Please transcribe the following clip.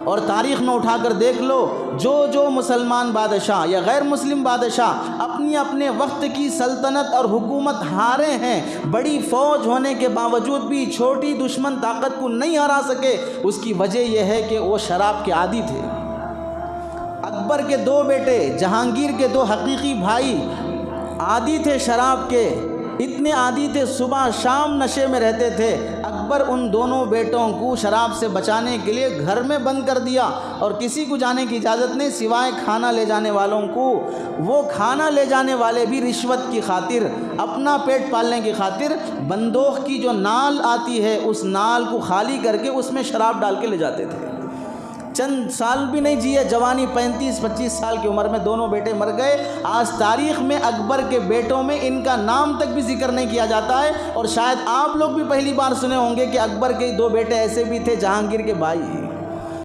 और तारीख़ में उठाकर देख लो, जो मुसलमान बादशाह या गैर मुस्लिम बादशाह अपनी अपने वक्त की सल्तनत और हुकूमत हारे हैं, बड़ी फ़ौज होने के बावजूद भी छोटी दुश्मन ताकत को नहीं हरा सके, उसकी वजह यह है कि वो शराब के आदी थे। अकबर के दो बेटे, जहांगीर के दो हकीकी भाई आदी थे शराब के, इतने आदी थे, सुबह शाम नशे में रहते थे। अकबर उन दोनों बेटों को शराब से बचाने के लिए घर में बंद कर दिया और किसी को जाने की इजाज़त नहीं सिवाय खाना ले जाने वालों को। वो खाना ले जाने वाले भी रिश्वत की खातिर, अपना पेट पालने की खातिर बंदूक की जो नाल आती है उस नाल को खाली करके उसमें शराब डाल के ले जाते थे। चंद साल भी नहीं जिए, जवानी 35-25 साल की उम्र में दोनों बेटे मर गए। आज तारीख़ में अकबर के बेटों में इनका नाम तक भी जिक्र नहीं किया जाता है। और शायद आप लोग भी पहली बार सुने होंगे कि अकबर के दो बेटे ऐसे भी थे जहांगीर के भाई।